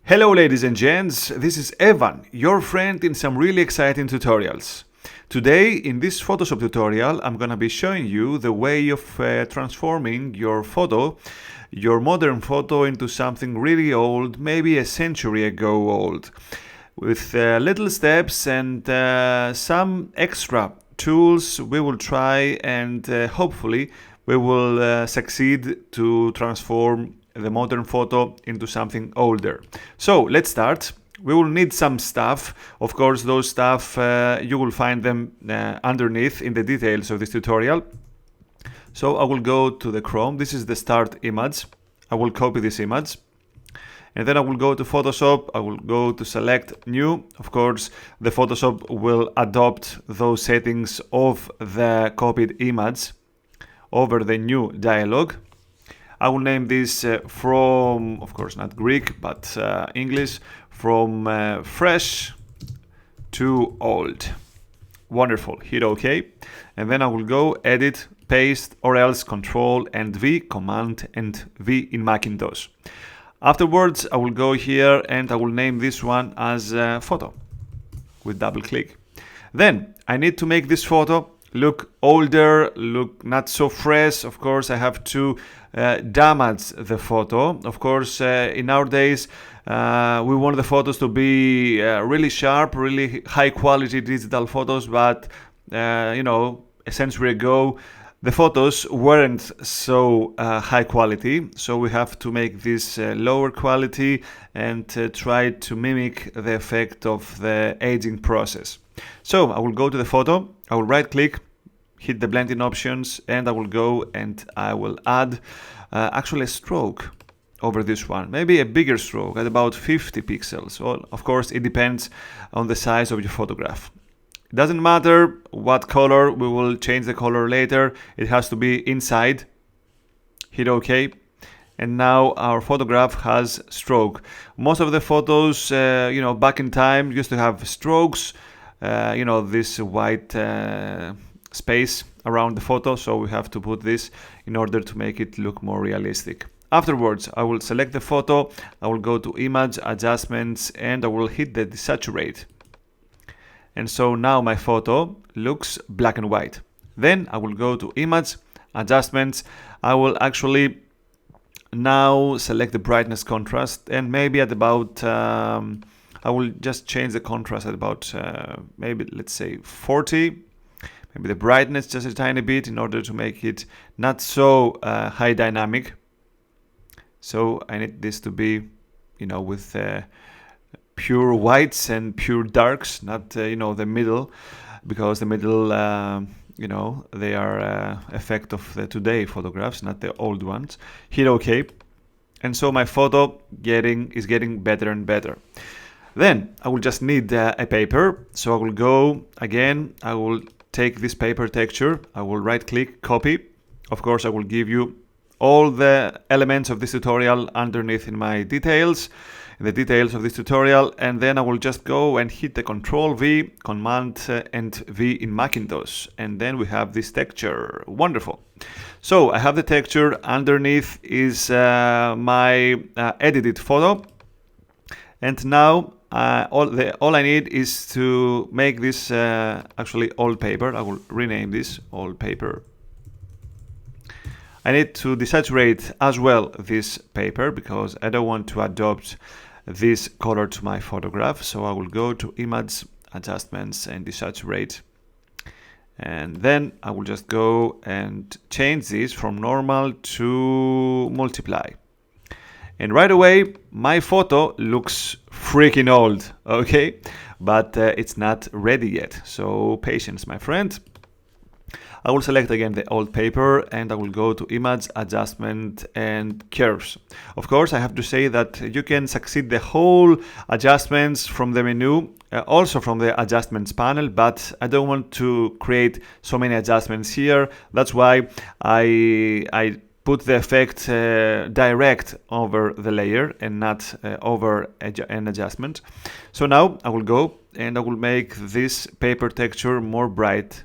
Hello ladies and gents, this is Evan, your friend in some really exciting tutorials. Today in this Photoshop tutorial I'm gonna be showing you the way of transforming your photo, your modern photo, into something really old, maybe a century ago old, with little steps and some extra tools. We will try and hopefully we will succeed to transform the modern photo into something older. So let's start. We will need some stuff. Of course, those stuff you will find them underneath in the details of this tutorial. So I will go to the Chrome. This is the start image. I will copy this image. And then I will go to Photoshop. I will go to select new. Of course, the Photoshop will adopt those settings of the copied image over the new dialog. I will name this from, of course, not Greek, but English, from fresh to old. Wonderful. Hit OK. And then I will go edit, paste, or else Control and V, Command and V in Macintosh. Afterwards, I will go here and I will name this one as photo with double click. Then I need to make this photo look older, look not so fresh. Of course, I have to damage the photo. Of course, in our days, we want the photos to be really sharp, really high quality digital photos, but you know, a century ago, the photos weren't so high quality, so we have to make this lower quality and try to mimic the effect of the aging process. So I will go to the photo, I will right click, hit the blending options, and I will go and I will add actually a stroke over this one, maybe a bigger stroke at about 50 pixels. Well, of course, it depends on the size of your photograph. It doesn't matter what color, we will change the color later. It has to be inside. Hit OK. And now our photograph has stroke. Most of the photos, you know, back in time used to have strokes, you know, this white space around the photo. So we have to put this in order to make it look more realistic. Afterwards, I will select the photo. I will go to Image, Adjustments, and I will hit the Desaturate. And so now my photo looks black and white. Then I will go to Image, Adjustments. I will actually now select the brightness contrast, and maybe at about, I will just change the contrast at about, maybe let's say 40. Maybe the brightness just a tiny bit in order to make it not so high dynamic. So I need this to be, you know, with pure whites and pure darks, not you know, the middle, because the middle you know, they are effect of the today photographs, not the old ones. Hit OK, and so my photo is getting better and better. Then I will just need a paper, so I will go again, I will take this paper texture, I will right click, copy. Of course, I will give you all the elements of this tutorial underneath in my details, in the details of this tutorial, and then I will just go and hit the Control V, Command and V in Macintosh, and then we have this texture. Wonderful. So I have the texture. Underneath is my edited photo, and now all I need is to make this actually old paper. I will rename this old paper. I need to desaturate as well this paper because I don't want to adopt this color to my photograph. So I will go to Image, Adjustments, and Desaturate. And then I will just go and change this from normal to multiply. And right away, my photo looks freaking old, okay? But it's not ready yet. So patience, my friend. I will select again the old paper and I will go to Image, Adjustment, and Curves. Of course, I have to say that you can succeed the whole adjustments from the menu, also from the Adjustments panel, but I don't want to create so many adjustments here. That's why I put the effect direct over the layer and not over an adjustment. So now I will go and I will make this paper texture more bright.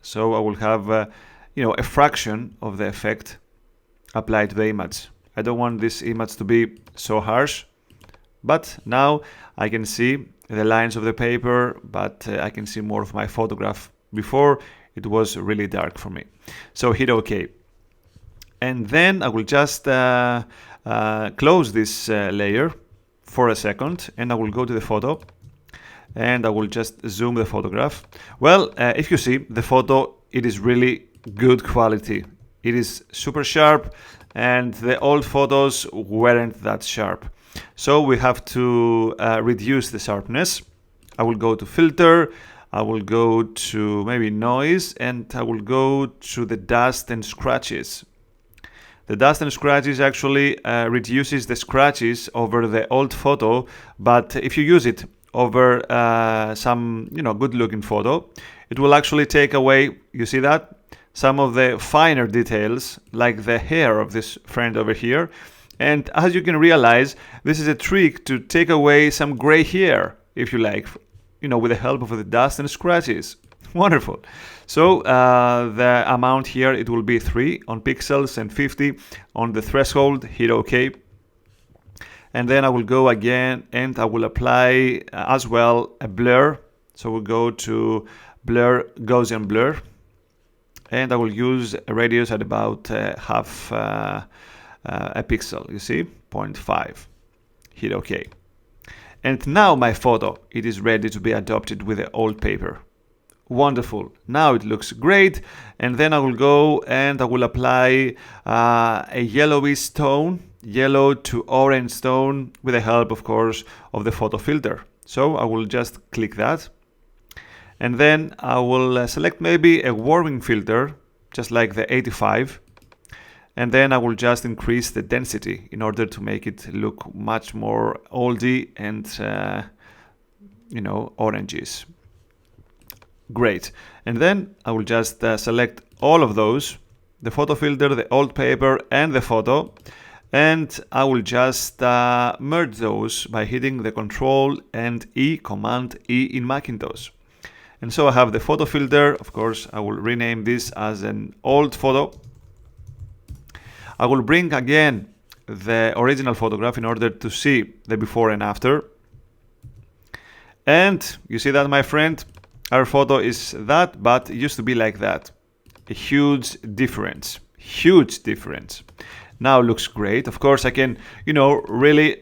So I will have, you know, a fraction of the effect applied to the image. I don't want this image to be so harsh. But now I can see the lines of the paper, but I can see more of my photograph. Before it was really dark for me. So hit OK. And then I will just close this layer for a second, and I will go to the photo, and I will just zoom the photograph. Well, if you see the photo, it is really good quality. It is super sharp, and the old photos weren't that sharp. So we have to reduce the sharpness. I will go to filter, I will go to maybe noise, and I will go to the dust and scratches. The dust and scratches actually reduces the scratches over the old photo, but if you use it over some good looking photo, it will actually take away, you see that, some of the finer details, like the hair of this friend over here. And as you can realize, this is a trick to take away some gray hair, if you like, with the help of the dust and scratches. Wonderful. So the amount here, it will be 3 on pixels and 50 on the threshold. Hit OK. And then I will go again and I will apply as well a blur. So we'll go to blur, Gaussian blur. And I will use a radius at about half a pixel, you see, 0.5. Hit OK. And now my photo, it is ready to be adopted with the old paper. Wonderful. Now it looks great. And then I will go and I will apply a yellowish tone, yellow to orange tone, with the help, of course, of the photo filter. So I will just click that. And then I will select maybe a warming filter, just like the 85. And then I will just increase the density in order to make it look much more oldie and, oranges. Great. And then I will just select all of those, the photo filter, the old paper, and the photo. And I will just merge those by hitting the Control and E, Command E in Macintosh. And so I have the photo filter. Of course, I will rename this as an old photo. I will bring again the original photograph in order to see the before and after. And you see that, my friend, our photo is that, but it used to be like that. A huge difference. Huge difference. Now it looks great. Of course, I can, really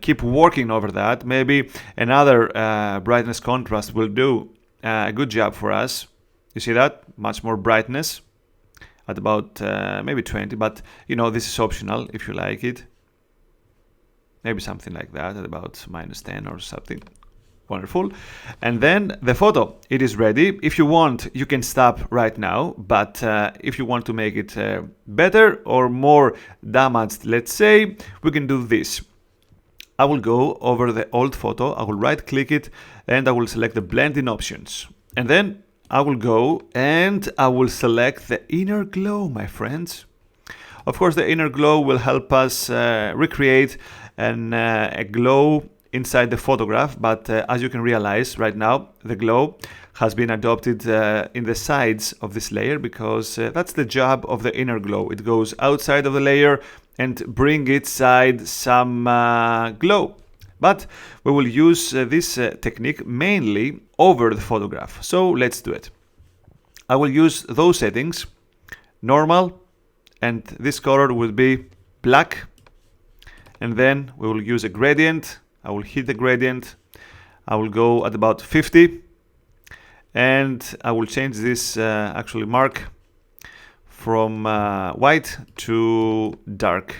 keep working over that. Maybe another brightness contrast will do a good job for us. You see that? Much more brightness at about maybe 20, but this is optional if you like it. Maybe something like that at about -10 or something. Wonderful. And then the photo, it is ready. If you want, you can stop right now, but if you want to make it better or more damaged, let's say, we can do this. I will go over the old photo, I will right click it, and I will select the blending options. And then I will go and I will select the inner glow, my friends. Of course, the inner glow will help us recreate a glow inside the photograph, but as you can realize right now, the glow has been adopted in the sides of this layer, because that's the job of the inner glow. It goes outside of the layer and bring inside some glow. But we will use this technique mainly over the photograph. So let's do it. I will use those settings, normal, and this color will be black. And then we will use a gradient. I will hit the gradient. I will go at about 50. And I will change this actually mark from white to dark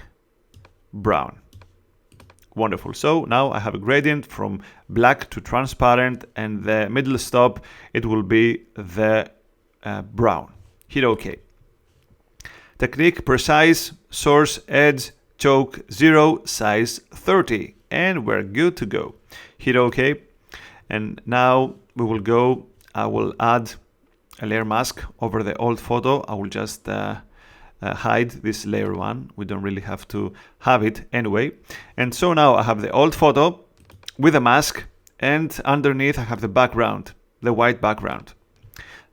brown. Wonderful. So now I have a gradient from black to transparent, and the middle stop, it will be the brown. Hit OK. Technique: precise, source, edge, choke 0, size 30, and we're good to go. Hit OK. And now we will go, I will add a layer mask over the old photo. I will just hide this layer 1. We don't really have to have it anyway. And so now I have the old photo with a mask, and underneath I have the background, the white background.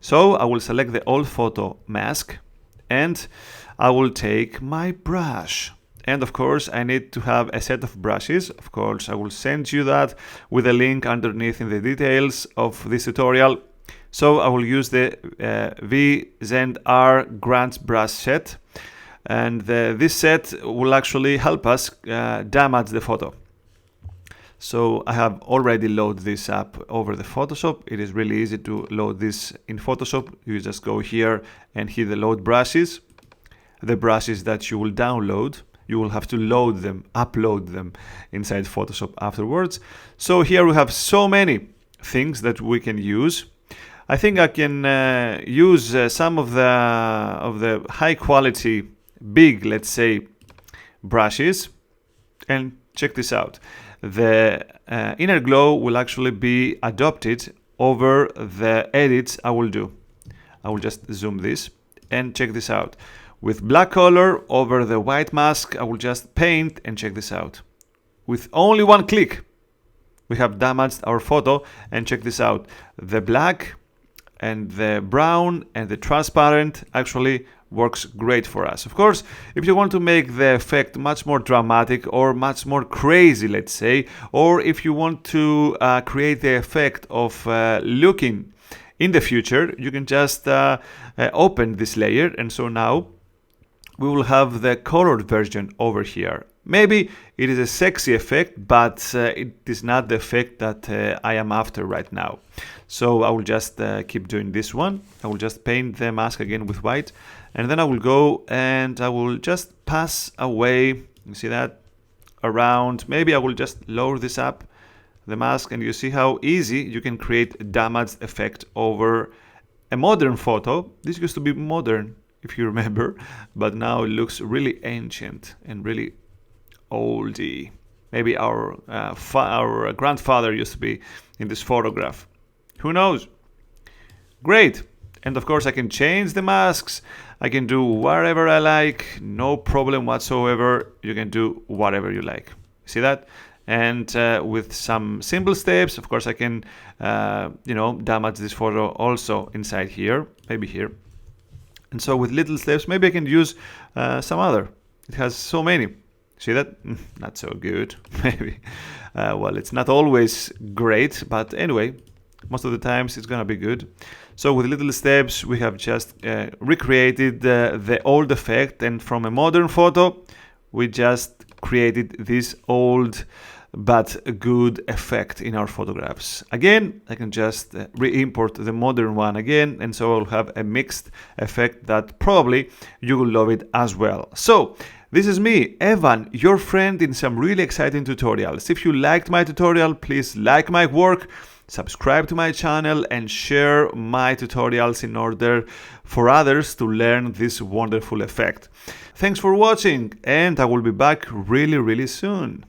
So I will select the old photo mask, and I will take my brush, And of course, I need to have a set of brushes. Of course, I will send you that with a link underneath in the details of this tutorial. So I will use the V-Zend-R Grant brush set. And this set will actually help us damage the photo. So I have already loaded this up over the Photoshop. It is really easy to load this in Photoshop. You just go here and hit the load brushes. The brushes that you will download, you will have to load them, upload them inside Photoshop afterwards. So here we have so many things that we can use. I think I can use some of the high quality, big, let's say, brushes. And check this out. The inner glow will actually be adopted over the edits I will do. I will just zoom this and check this out. With black color over the white mask, I will just paint and check this out. With only one click, we have damaged our photo, and check this out. The black and the brown and the transparent actually works great for us. Of course, if you want to make the effect much more dramatic or much more crazy, let's say, or if you want to create the effect of looking in the future, you can just open this layer, and so now we will have the colored version over here. Maybe it is a sexy effect, but it is not the effect that I am after right now. So I will just keep doing this one. I will just paint the mask again with white, and then I will go and I will just pass away, you see that, around. Maybe I will just lower this up, the mask, and you see how easy you can create a damaged effect over a modern photo. This used to be modern, if you remember, but now it looks really ancient and really oldie. Maybe our grandfather used to be in this photograph. Who knows? Great. And of course I can change the masks. I can do whatever I like. No problem whatsoever. You can do whatever you like. See that? And with some simple steps, of course I can damage this photo also inside here, maybe here. And so with little steps, maybe I can use some other. It has so many. See that? Not so good, maybe. Well, it's not always great, but anyway, most of the times it's gonna be good. So with little steps, we have just recreated the old effect, and from a modern photo, we just created this old but good effect in our photographs. Again, I can just re-import the modern one again, and so I'll have a mixed effect that probably you will love it as well. So this is me, Evan, your friend in some really exciting tutorials. If you liked my tutorial, please like my work, subscribe to my channel, and share my tutorials in order for others to learn this wonderful effect. Thanks for watching, and I will be back really soon.